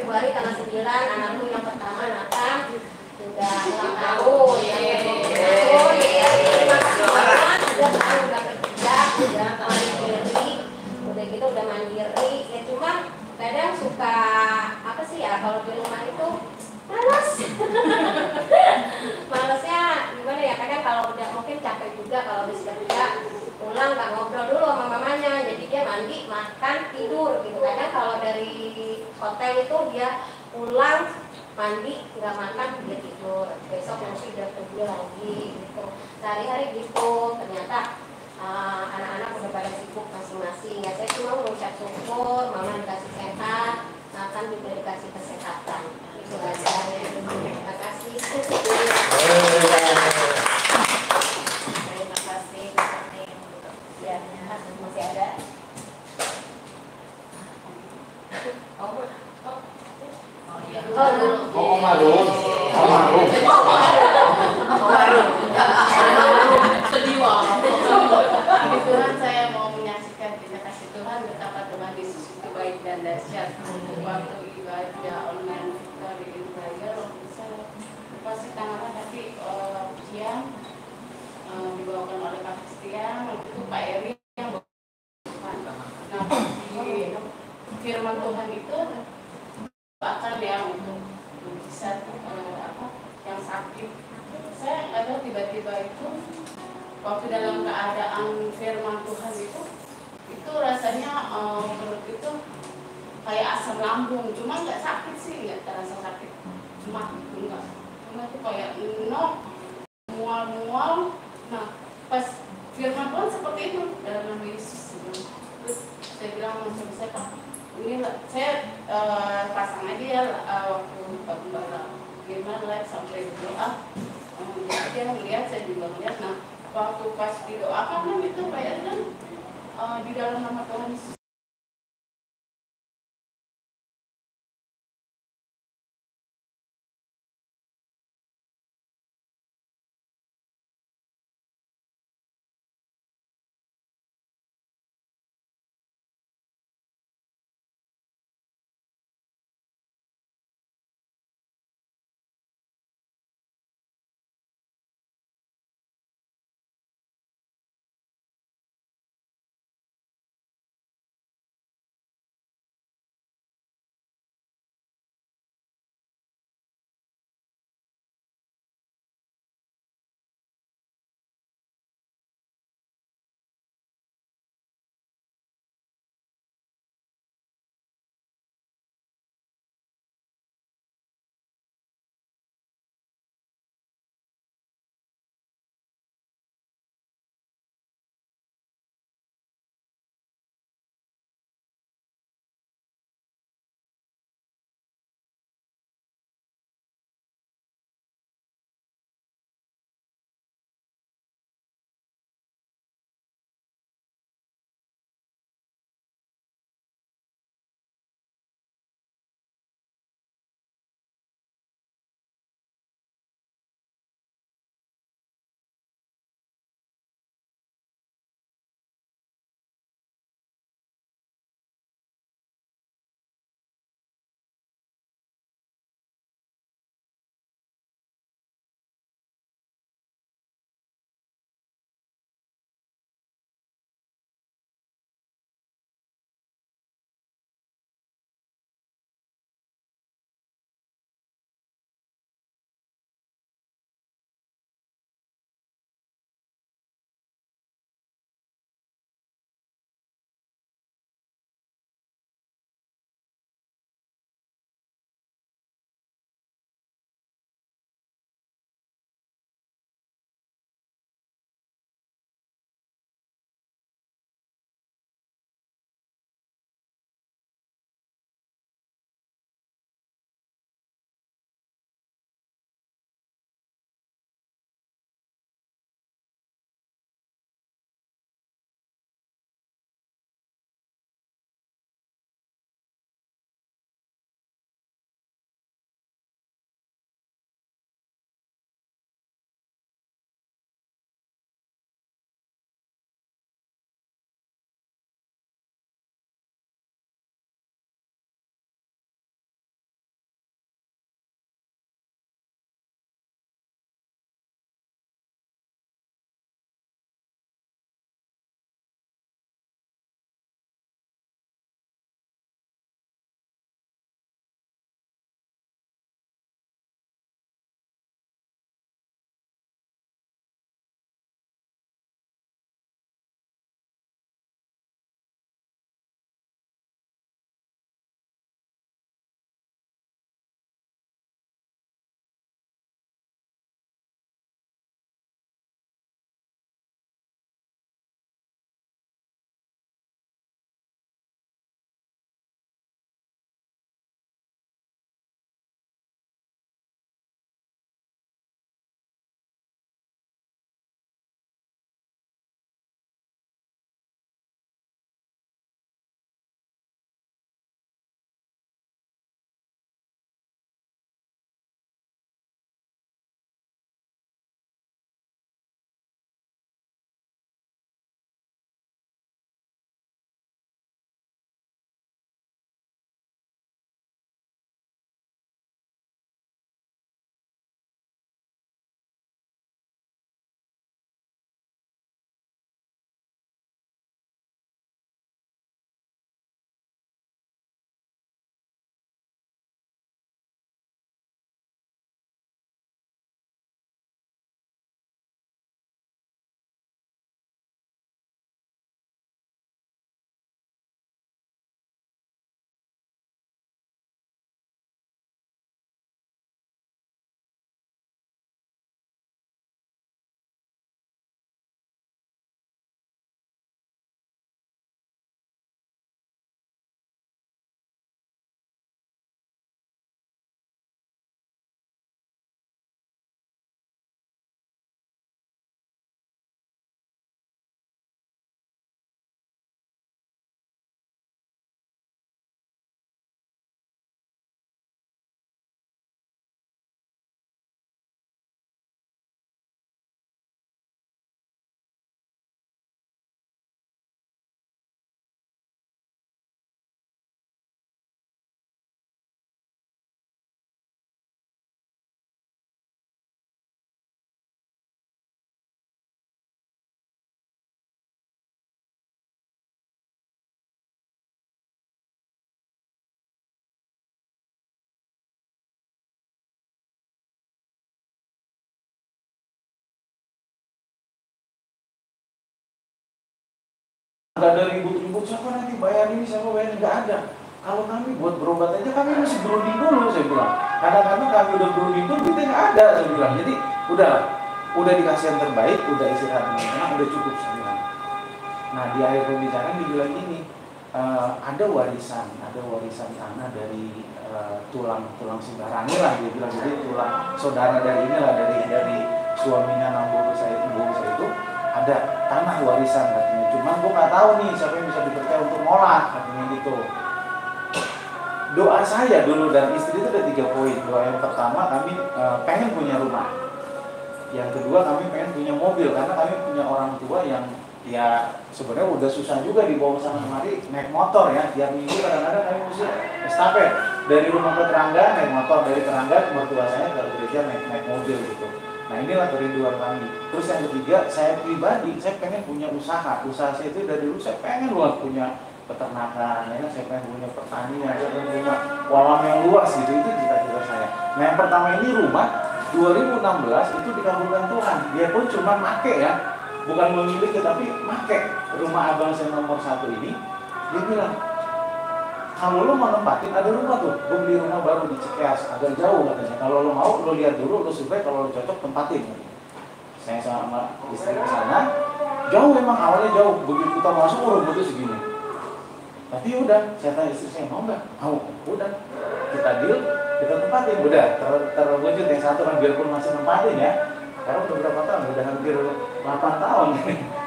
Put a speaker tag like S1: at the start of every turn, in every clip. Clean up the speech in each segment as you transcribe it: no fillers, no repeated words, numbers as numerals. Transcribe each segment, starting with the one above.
S1: Februari tanggal 9 anakku yang pertama Nathan udah ulang tahun ya. Terima kasih banget udah kerja, udah mandiri, udah gitu udah mandiri. Ya cuma kadang suka apa sih ya kalau di rumah itu malas. Malesnya gimana ya, kadang kalau udah mungkin capek juga kalau habis kerja pulang nggak ngobrol dulu sama mamanya, jadi dia mandi makan tidur gitu. Kadang kalau dari hotel itu dia pulang mandi nggak makan dia tidur, besok mesti udah kerja lagi gitu. Sehari-hari gitu. Ternyata anak-anak udah pada sibuk masing-masing ya. Saya cuma mengucap syukur mama dikasih sehat, akan juga dikasih kesehatan. Itu aja. Terima kasih. Terima kasih. Ya, masih ada.
S2: Tuhan, saya mau menyaksikan terima kasih Tuhan betapa Tuhan Yesus itu baik dan dahsyat. Waktu ibadah online kita di Israel, saya pasti tangan tapi ujian dibawakan oleh Pak Kristian, waktu itu Pak Eri yang firman Tuhan itu bahkan yang bisa yang sakit. Saya nggak tahu tiba-tiba itu waktu dalam keadaan firman Tuhan itu rasanya perut itu kayak asam lambung, cuma nggak sakit sih, nggak terasa sakit, cuma itu kayak mual. Nah pas firman Tuhan seperti itu dalam nama Yesus. Terus saya bilang sama suami saya, Pak, ini saya pasang aja ya waktu Mbak gimana live sampai berdoa. Jadi dia melihat, saya juga melihat. Nah waktu pas didoakan kan itu kayak kan di dalam nama Tuhan Yesus
S3: nggak ada ribut-ribut, siapa nanti bayar ini, siapa bayar ini, nggak ada. Kalau kami buat berobat aja, kami masih berunding dulu, saya bilang. Kadang-kadang kami udah berunding dulu, duitnya nggak ada, saya bilang. Jadi udah dikasih yang terbaik, udah istirahat dengan tenang, udah cukup, saya bilang. Nah di akhir pembicaraan dia bilang gini, ada warisan tanah dari tulang sembarangi lah, dia bilang. Jadi tulang saudara dari inilah, dari suaminya Nambo saya itu ada tanah warisan katanya. Cuman gue nggak tahu nih siapa yang bisa dipercaya untuk ngolah katanya gitu. Doa saya dulu dan istri itu ada 3 poin. Doa yang pertama, kami pengen punya rumah. Yang kedua, kami pengen punya mobil karena kami punya orang tua yang ya sebenarnya udah susah juga dibawa sana kemari naik motor ya. Tiap minggu kadang-kadang kami mesti estafet dari rumah ke Terangga naik motor, dari Terangga ke mertua saya ke gereja naik mobil gitu. Nah inilah kerinduan kami. Terus yang ketiga, saya pribadi, saya pengen punya usaha. Usaha saya itu dari dulu saya pengen banget punya peternakan, ya, saya pengen punya pertanian, saya pengen punya kolam yang luas gitu. Itu cita-cita saya. Nah yang pertama ini rumah 2016 itu dikabulkan Tuhan. Dia pun cuma make ya, bukan memiliki tapi make. Rumah abang saya nomor 1 ini, dia bilang, kalau lo mau nempatin, ada rumah tuh, gue beli rumah baru di Cikeas, agak jauh katanya. Kalau lo mau, lo lihat dulu, lo suka, kalau lo cocok tempatin. Saya sama istri ke sana, jauh memang, awalnya jauh, begitu kita masuk rumah itu segini. Tapi udah, saya tanya istri saya, mau nggak? Mau, udah, kita deal, kita tempatin, udah, terwujud yang satu kan, biarpun masih nempatin ya. Karena udah berapa tahun, udah hampir 8 tahun,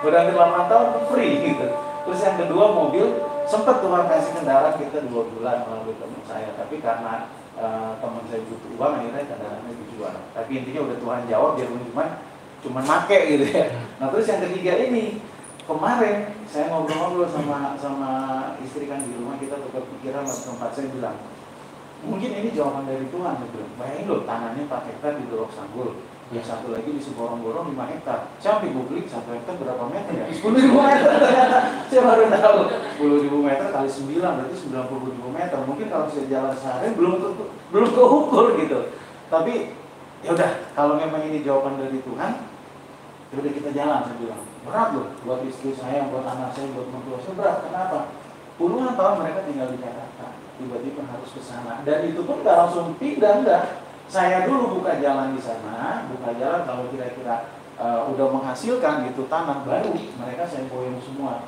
S3: udah hampir 8 tahun free gitu. Terus yang kedua mobil, sempat Tuhan kasih kendaraan kita 2 bulan melalui teman saya, tapi karena teman saya butuh uang, akhirnya kendaraannya dijual. Tapi intinya udah Tuhan jawab, dia cuma make gitu ya. Nah terus yang ketiga ini, kemarin saya ngobrol-ngobrol sama istri kan di rumah, kita tukar pikiran, tempat saya bilang, mungkin ini jawaban dari Tuhan gitu. Bayangin loh, tanahnya 4 hektar di Dolok Sanggul. Yang satu lagi di Seborong-Borong 5 hektar. Saya sampai googling 1 hektar berapa meter ya? 10.000 meter ternyata. Saya baru tahu. 10.000 meter kali 9 berarti 90.000 meter. Mungkin kalau saya jalan sehari belum keukur gitu. Tapi ya udah, kalau memang ini jawaban dari Tuhan, ya udah kita jalan, saya bilang. Berat loh buat istri saya, buat anak saya, buat mertua saya, berat. Kenapa? Puluhan tahun mereka tinggal di Jakarta. Tiba-tiba harus ke sana. Dan itu pun nggak langsung pindah, enggak. Saya dulu buka jalan di sana, buka jalan kalau kira-kira udah menghasilkan gitu tanah baru, mereka saya boyong semua.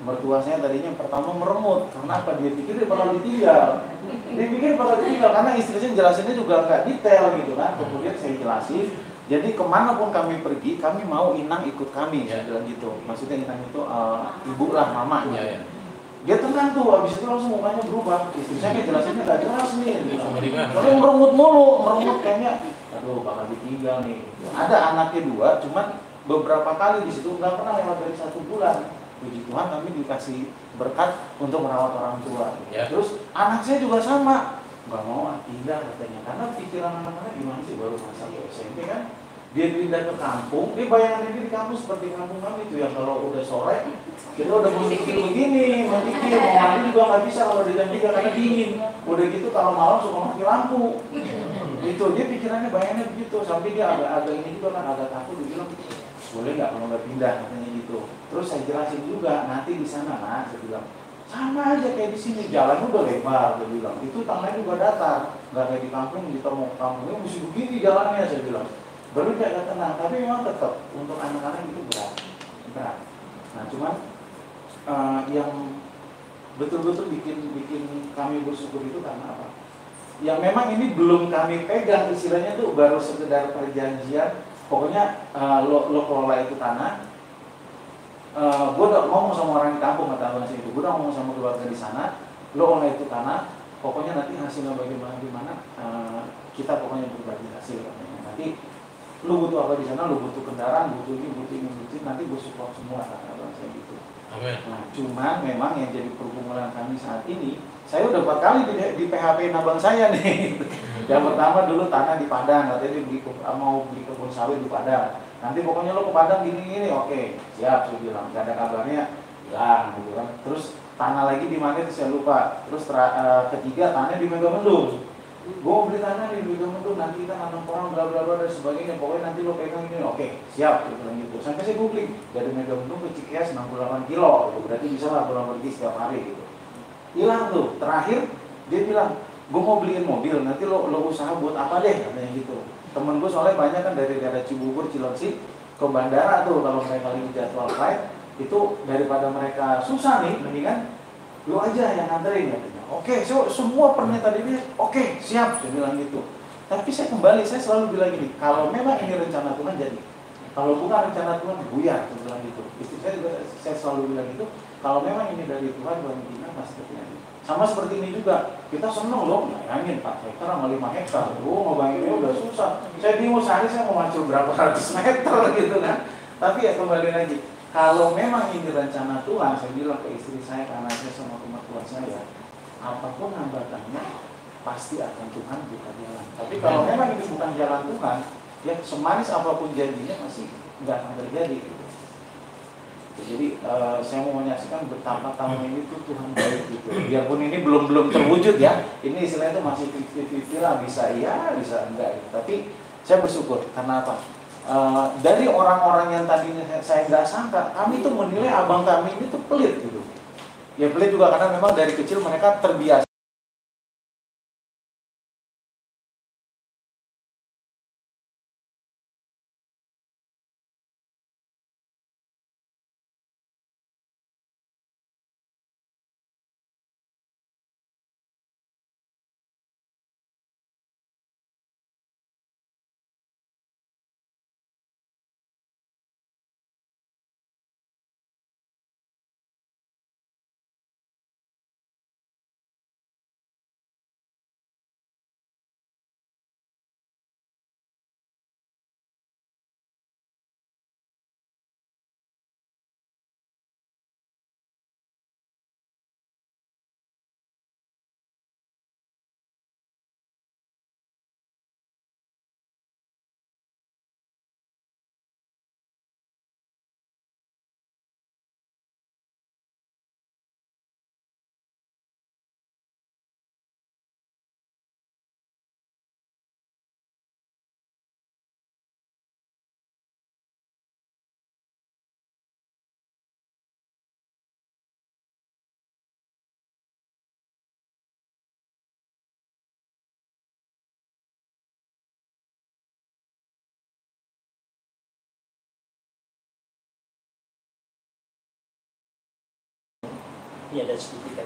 S3: Mertua saya tadinya pertama meremut, kenapa? Dia pikir dia bakal ditinggal. Dia pikir bakal ditinggal karena istrinya jelasinnya juga nggak detail gitu kan. Kemudian saya jelasin, jadi kemanapun kami pergi, kami mau Inang ikut kami ya, bilang gitu. Maksudnya Inang itu ibu lah, mamanya. Ya. Dia tenang tuh, abis itu langsung mukanya berubah. Istri saya kayak jelasinnya gak jelas nih. Lalu meremut kayaknya, aduh bakal ditinggal nih. Ada anaknya 2, cuman beberapa kali di situ nggak pernah lewat dari 1 bulan. Puji Tuhan kami dikasih berkat untuk merawat orang tua. Ya. Terus anak saya juga sama, nggak mau pindah katanya. Karena pikiran anak-anak gimana sih, baru masa SMP kan? Dia pindah ke kampung, dia bayangan ini di kampung seperti kampung kami itu yang kalau udah sore kita udah berpikir begini, mau mandi juga nggak bisa kalau di jam 3 karena dingin. Udah gitu kalau malam suka mati lampu. Itu dia pikirannya bayangannya begitu, sampai dia agak ini juga kan, agak takut. Dia bilang boleh nggak kalau nggak pindah katanya gitu. Terus saya jelasin juga, nanti di sana nah, saya bilang sama aja kayak di sini, jalan udah lebar, dia bilang itu tanahnya juga datar, nggak kayak di kampung, di kampungnya mesti begini jalannya, saya bilang. Baru dia agak tenang, tapi memang tetap untuk anak-anak itu berat. Nah cuman yang betul-betul bikin kami bersyukur itu karena apa? Yang memang ini belum kami pegang, istilahnya tuh baru sekedar perjanjian. Pokoknya lo kelola itu tanah. Gue udah ngomong sama orang di kampung, kata abang saya itu, gue udah ngomong sama keluarga di sana, lo olah itu tanah. Pokoknya nanti hasilnya bagaimana kita pokoknya berbagi hasil katanya. Nanti lu butuh apa di sana, lu butuh kendaraan, butuh ini, nanti gue support semua, kata abang saya gitu. Amen. Nah, cuman memang yang jadi pergumulan kami saat ini, saya udah 4 kali di PHP abang saya nih. Yang pertama dulu tanah di Padang, katanya dia mau beli kebun sawit di Padang. Nanti pokoknya lo ke Padang gini, oke, siap, saya bilang. Gak ada kabarnya, hilang gitu kan. Terus tanah lagi di mana itu saya lupa. Terus ketiga tanah di Megamendung. gue mau beli tanah nih, duit kamu tuh nanti kita nanam orang bla bla bla dan sebagainya, pokoknya nanti lo pegang ini, oke siap, gitu bilang gitu. Sampai saya googling dari Megamendung ke Cikeas 68 kilo, gitu. Berarti bisa lah pulang pergi setiap hari gitu. Hilang tuh, terakhir dia bilang, gue mau beliin mobil, nanti lo usaha buat apa deh, katanya gitu. Temen gue soalnya banyak kan dari daerah Cibubur, Cilengsi ke bandara tuh, kalau mereka lagi jadwal flight itu daripada mereka susah nih, mendingan lo aja yang nganterin, katanya. Oke, so, semua pernyataan ini oke, siap, saya bilang gitu. Tapi saya kembali, saya selalu bilang gini, kalau memang ini rencana Tuhan jadi, kalau bukan rencana Tuhan buyar, saya bilang gitu. Istri saya juga, saya selalu bilang gitu, kalau memang ini dari Tuhan, Tuhan kita pasti terjadi. Sama seperti ini juga, kita seneng loh, bayangin 4 hektar sama 5 hektar, ngebanginnya udah susah. Saya bingung sehari saya mau macul berapa ratus meter gitu kan. Tapi ya kembali lagi, kalau memang ini rencana Tuhan, saya bilang ke istri saya, ke anak saya sama ke mertua saya, apapun hambatannya pasti akan Tuhan buka jalan. Tapi kalau memang ini bukan jalan Tuhan, ya semanis apapun janjinya masih nggak akan terjadi. Gitu. Jadi saya mau menyaksikan betapa tahun ini tuh Tuhan baik gitu. Biarpun ini belum terwujud ya, ini istilahnya itu masih 50-50 lah, bisa iya, bisa enggak. Gitu. Tapi saya bersyukur karena apa? Dari orang-orang yang tadinya saya nggak sangka, kami tuh menilai abang kami ini tuh pelit gitu. Ya pelit juga karena memang dari kecil mereka terbiasa.
S4: Ini ada sedikit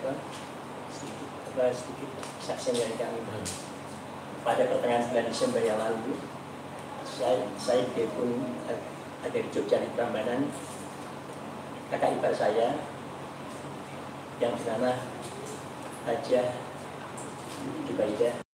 S4: kesaksian dari kami. Pada pertengahan bulan Desember yang lalu, saya telepon ada di Jogja di Prambanan, kakak ipar saya yang bernama Hajah Jubaidah.